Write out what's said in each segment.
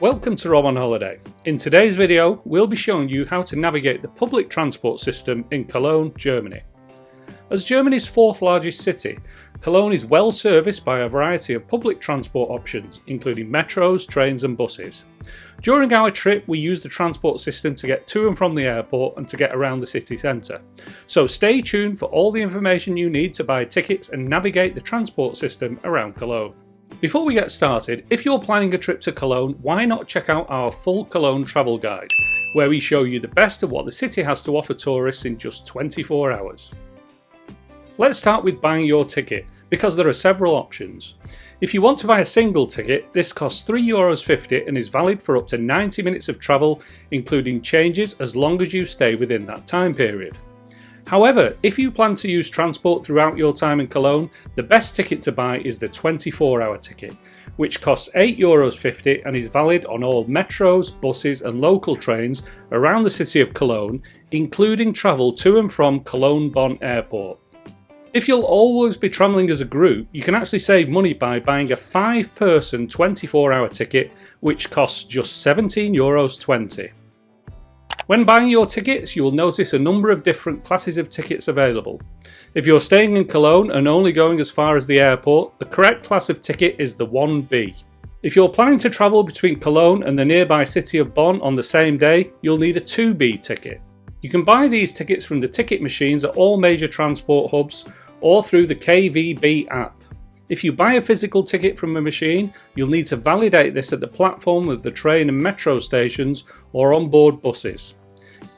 Welcome to Rob on Holiday. In today's video, we'll be showing you how to navigate the public transport system in Cologne, Germany. As Germany's fourth largest city, Cologne is well serviced by a variety of public transport options, including metros, trains and buses. During our trip, we used the transport system to get to and from the airport and to get around the city centre. So stay tuned for all the information you need to buy tickets and navigate the transport system around Cologne. Before we get started, if you're planning a trip to Cologne, why not check out our full Cologne travel guide, where we show you the best of what the city has to offer tourists in just 24 hours. Let's start with buying your ticket, because there are several options. If you want to buy a single ticket, this costs €3.50 and is valid for up to 90 minutes of travel, including changes as long as you stay within that time period. However, if you plan to use transport throughout your time in Cologne, the best ticket to buy is the 24-hour ticket, which costs €8.50 and is valid on all metros, buses and local trains around the city of Cologne, including travel to and from Cologne-Bonn Airport. If you'll always be travelling as a group, you can actually save money by buying a 5-person 24-hour ticket, which costs just €17.20. When buying your tickets, you will notice a number of different classes of tickets available. If you're staying in Cologne and only going as far as the airport, the correct class of ticket is the 1B. If you're planning to travel between Cologne and the nearby city of Bonn on the same day, you'll need a 2B ticket. You can buy these tickets from the ticket machines at all major transport hubs or through the KVB app. If you buy a physical ticket from a machine, you'll need to validate this at the platform of the train and metro stations or on board buses.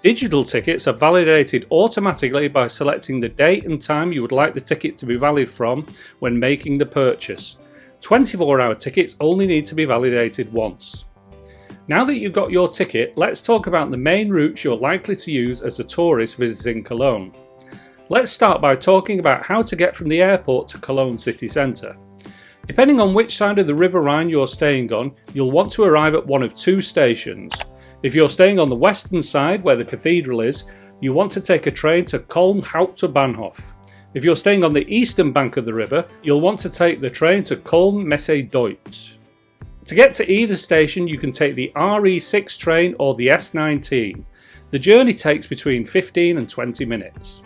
Digital tickets are validated automatically by selecting the date and time you would like the ticket to be valid from when making the purchase. 24-hour tickets only need to be validated once. Now that you've got your ticket, let's talk about the main routes you're likely to use as a tourist visiting Cologne. Let's start by talking about how to get from the airport to Cologne city centre. Depending on which side of the River Rhine you're staying on, you'll want to arrive at one of two stations. If you're staying on the western side, where the cathedral is, you want to take a train to Cologne Hauptbahnhof. If you're staying on the eastern bank of the river, you'll want to take the train to Cologne Messe Deutsch. To get to either station, you can take the RE6 train or the S19. The journey takes between 15 and 20 minutes.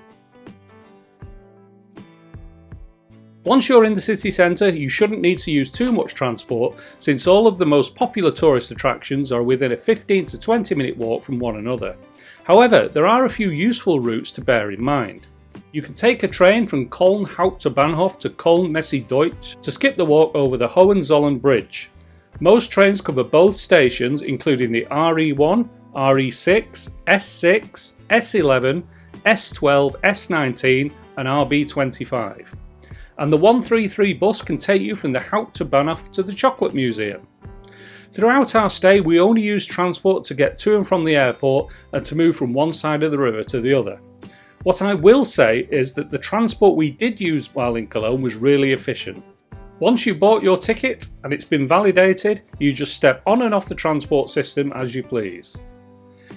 Once you're in the city centre, you shouldn't need to use too much transport, since all of the most popular tourist attractions are within a 15 to 20 minute walk from one another. However, there are a few useful routes to bear in mind. You can take a train from Cologne Hauptbahnhof to Cologne Messe Deutsch to skip the walk over the Hohenzollern Bridge. Most trains cover both stations, including the RE1, RE6, S6, S11, S12, S19 and RB25. And the 133 bus can take you from the Hauptbahnhof to the Chocolate Museum. Throughout our stay, we only used transport to get to and from the airport and to move from one side of the river to the other. What I will say is that the transport we did use while in Cologne was really efficient. Once you bought your ticket and it's been validated, you just step on and off the transport system as you please.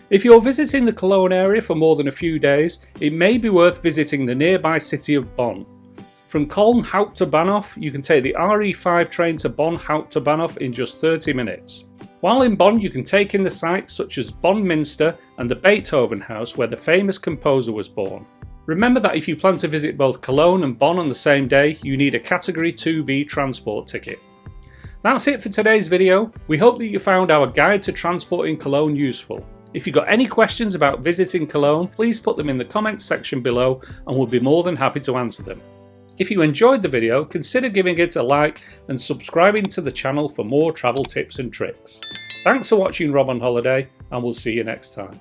If you're visiting the Cologne area for more than a few days, it may be worth visiting the nearby city of Bonn. From Cologne Hauptbahnhof, you can take the RE5 train to Bonn Hauptbahnhof in just 30 minutes. While in Bonn, you can take in the sights such as Bonn Minster and the Beethoven House, where the famous composer was born. Remember that if you plan to visit both Cologne and Bonn on the same day, you need a Category 2B transport ticket. That's it for today's video. We hope that you found our guide to transport in Cologne useful. If you've got any questions about visiting Cologne, please put them in the comments section below and we'll be more than happy to answer them. If you enjoyed the video, consider giving it a like and subscribing to the channel for more travel tips and tricks. Thanks for watching Rob on Holiday, and we'll see you next time.